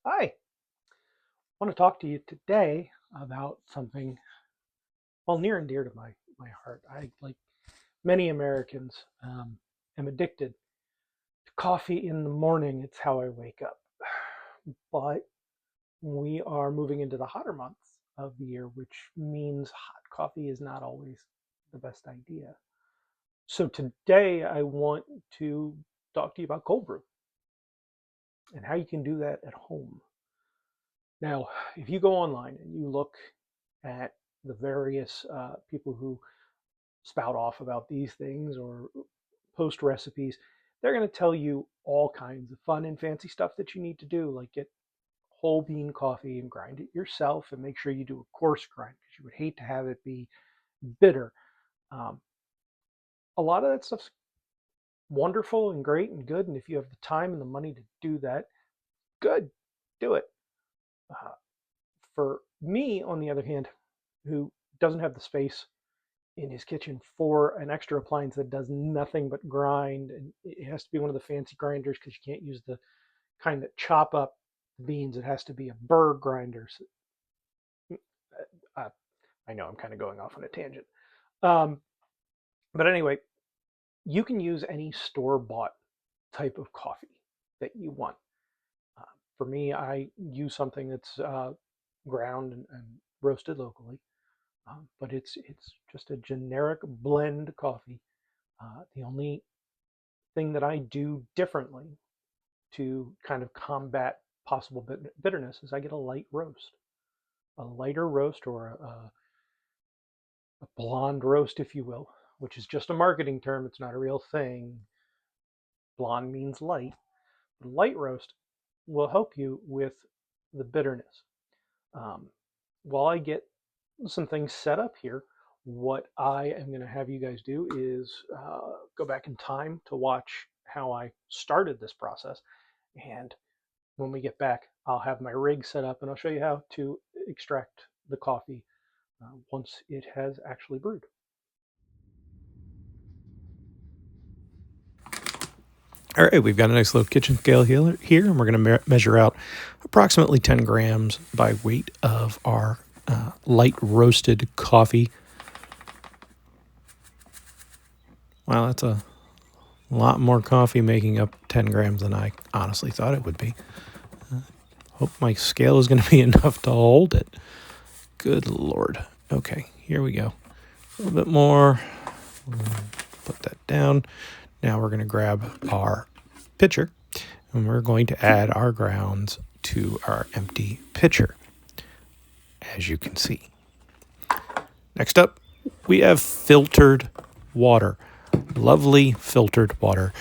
Hi, I want to talk to you today about something well near and dear to my heart. I, like many Americans, am addicted to coffee in the morning. It's how I wake up. But we are moving into the hotter months of the year, which means hot coffee is not always the best idea. So today I want to talk to you about cold brew and how you can do that at home. Now, if you go online and you look at the various people who spout off about these things or post recipes, they're going to tell you all kinds of fun and fancy stuff that you need to do, like get whole bean coffee and grind it yourself and make sure you do a coarse grind because you would hate to have it be bitter. Um, a lot of that stuff's wonderful and great and good. And if you have the time and the money to do that, good, do it. Uh, for me, on the other hand, who doesn't have the space in his kitchen for an extra appliance that does nothing but grind, and it has to be one of the fancy grinders because you can't use the kind that chop up beans. It has to be a burr grinder. So, uh, I know I'm kind of going off on a tangent, um, but anyway, you can use any store bought type of coffee that you want. uh, for me, I use something that's ground and roasted locally, but it's just a generic blend coffee. The only thing that I do differently to kind of combat possible bitterness is I get a light roast, a lighter roast, or a blonde roast, if you will, which is just a marketing term. It's not a real thing. Blonde means light. But a light roast will help you with the bitterness. Um, while I get some things set up here, what I am going to have you guys do is go back in time to watch how I started this process. And when we get back, I'll have my rig set up and I'll show you how to extract the coffee once it has actually brewed. All right, we've got a nice little kitchen scale here, and we're going to measure out approximately 10 grams by weight of our light roasted coffee. Wow, that's a lot more coffee making up 10 grams than I honestly thought it would be. Hope my scale is going to be enough to hold it. Good Lord. Okay, here we go. A little bit more. Put that down. Now we're going to grab our pitcher and we're going to add our grounds to our empty pitcher, as you can see. Next up, we have filtered water. Lovely filtered water.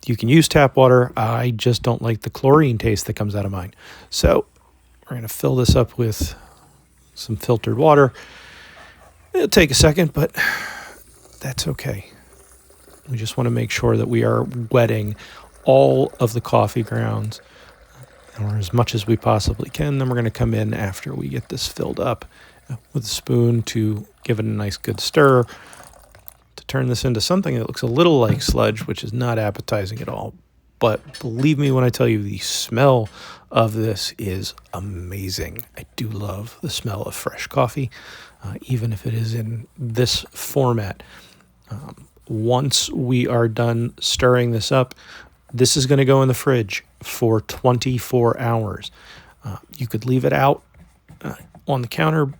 You can use tap water. I just don't like the chlorine taste that comes out of mine. So we're going to fill this up with some filtered water. It'll take a second, but that's okay. We just want to make sure that we are wetting all of the coffee grounds, or as much as we possibly can. Then we're going to come in after we get this filled up with a spoon to give it a nice good stir, to turn this into something that looks a little like sludge, which is not appetizing at all. But believe me when I tell you, the smell of this is amazing. I do love the smell of fresh coffee, even if it is in this format. Once we are done stirring this up, this is going to go in the fridge for 24 hours. You could leave it out on the counter,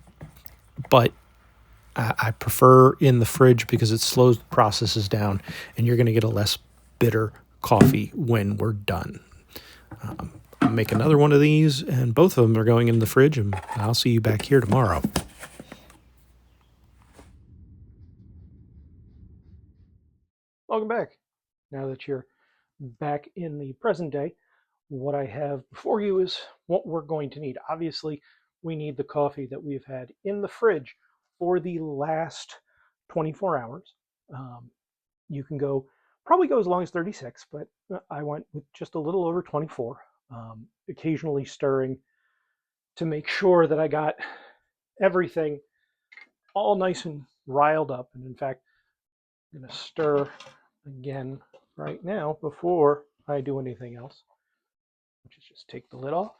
but I prefer in the fridge because it slows the processes down and you're going to get a less bitter coffee when we're done. I'll make another one of these, and both of them are going in the fridge, and I'll see you back here tomorrow. Welcome back. Now that you're back in the present day, what I have before you is what we're going to need. Obviously, we need the coffee that we've had in the fridge for the last 24 hours. Um, you can probably go as long as 36, but I went with just a little over 24, occasionally stirring to make sure that I got everything all nice and riled up. And in fact, I'm going to stir again right now before I do anything else, which is just take the lid off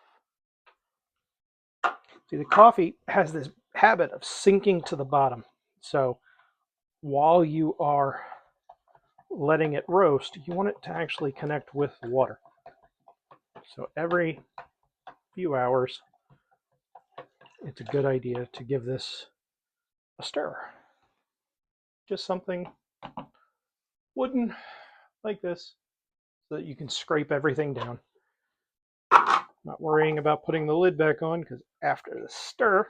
See, the coffee has this habit of sinking to the bottom. So while you are letting it roast, you want it to actually connect with the water. So every few hours, it's a good idea to give this a stir. Just something wooden like this so that you can scrape everything down. Not worrying about putting the lid back on because after the stir,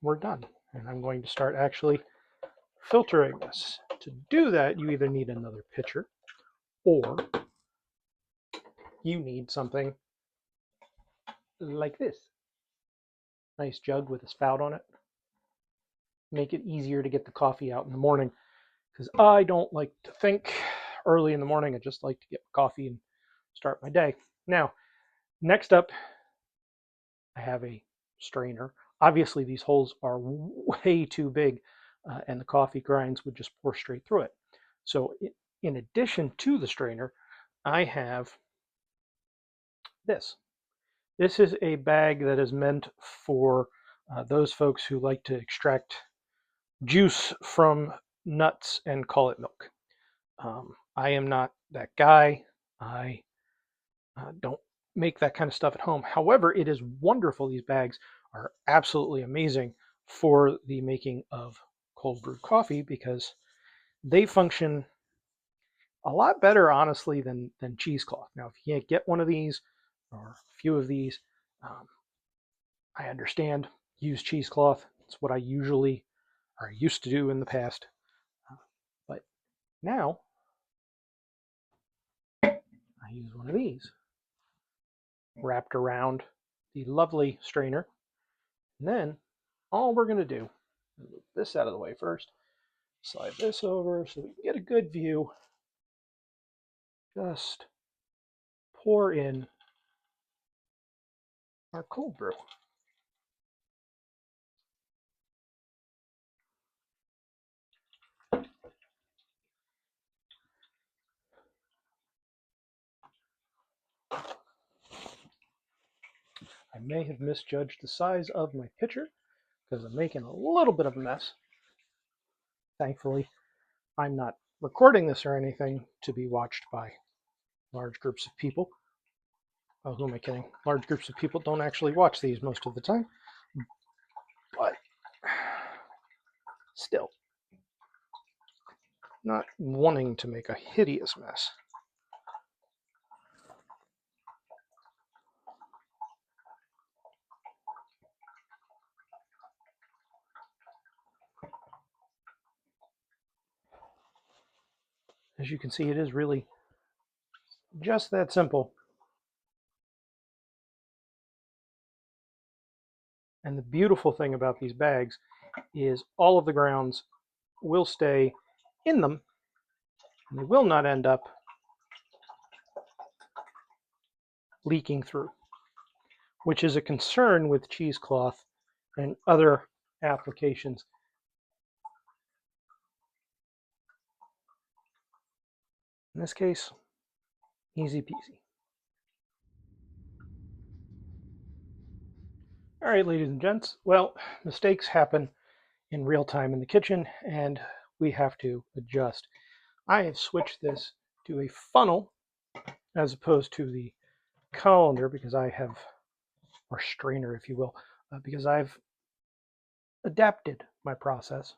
we're done. And I'm going to start actually filtering this. To do that, you either need another pitcher or you need something like this. Nice jug with a spout on it. Make it easier to get the coffee out in the morning because I don't like to think early in the morning. I just like to get coffee and start my day. Now, next up, I have a strainer. Obviously, these holes are way too big and the coffee grinds would just pour straight through it. So in addition to the strainer, I have this. This is a bag that is meant for those folks who like to extract juice from nuts and call it milk. I am not that guy. I don't make that kind of stuff at home. However, it is wonderful. These bags are absolutely amazing for the making of cold brew coffee because they function a lot better, honestly, than cheesecloth. Now, if you can't get one of these or a few of these, um, I understand. Use cheesecloth. It's what I usually or used to do in the past. But now I use one of these wrapped around the lovely strainer. And then all we're going to do, move this out of the way first, slide this over so we can get a good view. Just pour in our cold brew. I may have misjudged the size of my pitcher because I'm making a little bit of a mess. Thankfully, I'm not recording this or anything to be watched by large groups of people. Oh, who am I kidding? Large groups of people don't actually watch these most of the time. But still, not wanting to make a hideous mess. As you can see, it is really just that simple. And the beautiful thing about these bags is all of the grounds will stay in them and they will not end up leaking through, which is a concern with cheesecloth and other applications. In this case, easy peasy. All right, ladies and gents. Well, mistakes happen in real time in the kitchen and we have to adjust. I have switched this to a funnel as opposed to the colander because I have, or strainer if you will, because I've adapted my process.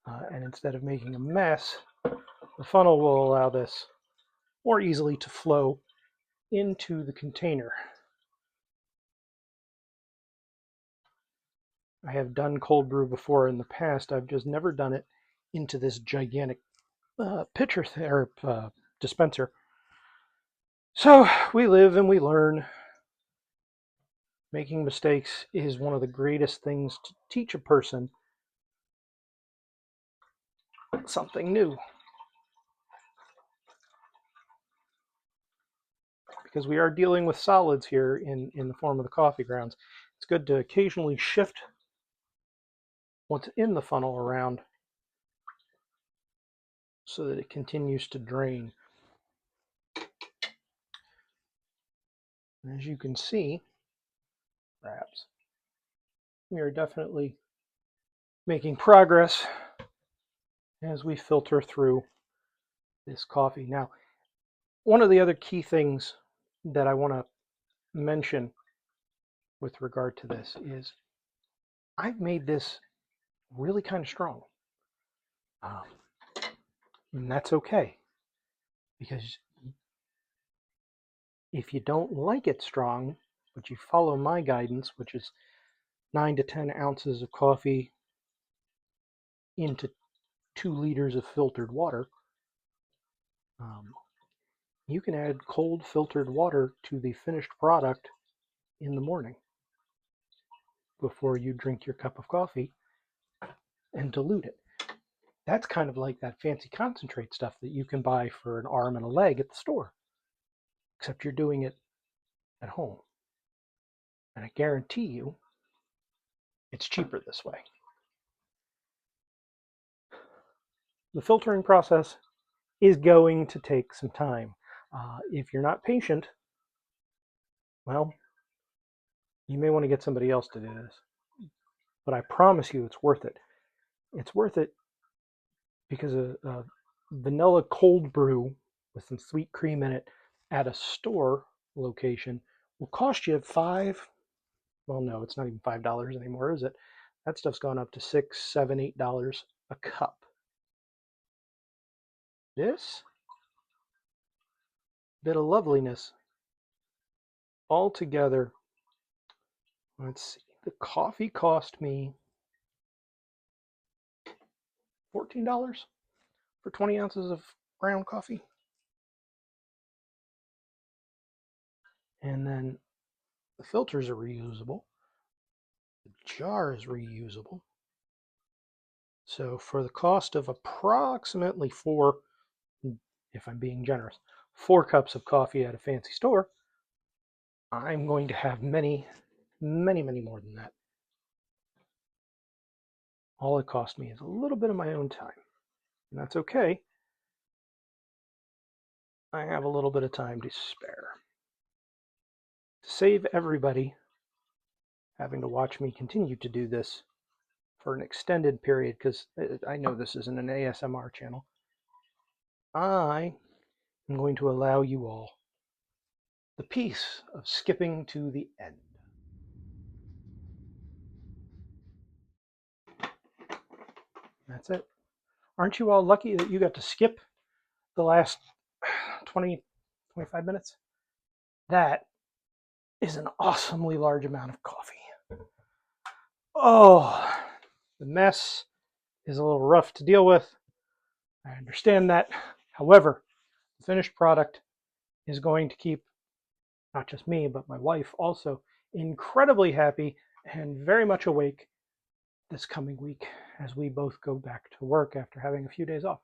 And instead of making a mess, the funnel will allow this more easily to flow into the container. I have done cold brew before in the past. I've just never done it into this gigantic pitcher or dispenser. So we live and we learn. Making mistakes is one of the greatest things to teach a person something new. Because we are dealing with solids here in the form of the coffee grounds. It's good to occasionally shift what's in the funnel around so that it continues to drain. And as you can see, perhaps. We are definitely making progress as we filter through this coffee. Now, one of the other key things that I want to mention with regard to this is I've made this really kind of strong. Um, and that's okay, because if you don't like it strong, but you follow my guidance, which is 9 to 10 ounces of coffee into 2 liters of filtered water, um, you can add cold filtered water to the finished product in the morning before you drink your cup of coffee and dilute it. That's kind of like that fancy concentrate stuff that you can buy for an arm and a leg at the store, except you're doing it at home. And I guarantee you it's cheaper this way. The filtering process is going to take some time. If you're not patient, well, you may want to get somebody else to do this. But I promise you it's worth it. It's worth it because a vanilla cold brew with some sweet cream in it at a store location will cost you well, no, it's not even $5 anymore, is it? That stuff's gone up to $6, $7, $8 a cup. This bit of loveliness all together. Let's see. The coffee cost me $14 for 20 ounces of ground coffee. And then the filters are reusable. The jar is reusable. So for the cost of approximately if I'm being generous, 4 cups of coffee at a fancy store, I'm going to have many, many, many more than that. All it cost me is a little bit of my own time. And that's okay. I have a little bit of time to spare. To save everybody having to watch me continue to do this for an extended period, because I know this isn't an ASMR channel, I am going to allow you all the peace of skipping to the end. That's it. Aren't you all lucky that you got to skip the last 20, 25 minutes? That is an awesomely large amount of coffee. Oh, the mess is a little rough to deal with. I understand that. However, the finished product is going to keep not just me, but my wife also incredibly happy and very much awake this coming week as we both go back to work after having a few days off.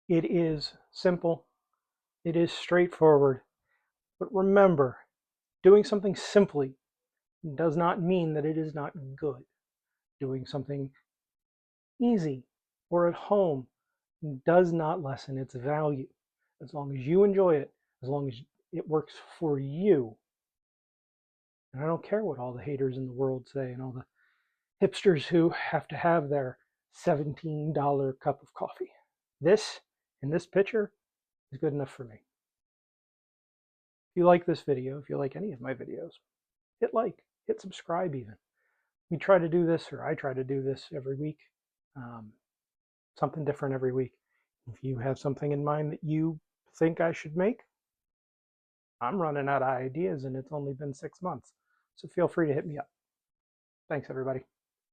It is simple, it is straightforward, but remember, doing something simply does not mean that it is not good. Doing something easy or at home does not lessen its value. As long as you enjoy it, as long as it works for you. And I don't care what all the haters in the world say and all the hipsters who have to have their $17 cup of coffee. This, in this picture, is good enough for me. If you like this video, if you like any of my videos, hit like, hit subscribe even. We try to do this, or I try to do this every week. Something different every week. If you have something in mind that you think I should make, I'm running out of ideas and it's only been 6 months. So feel free to hit me up. Thanks, everybody.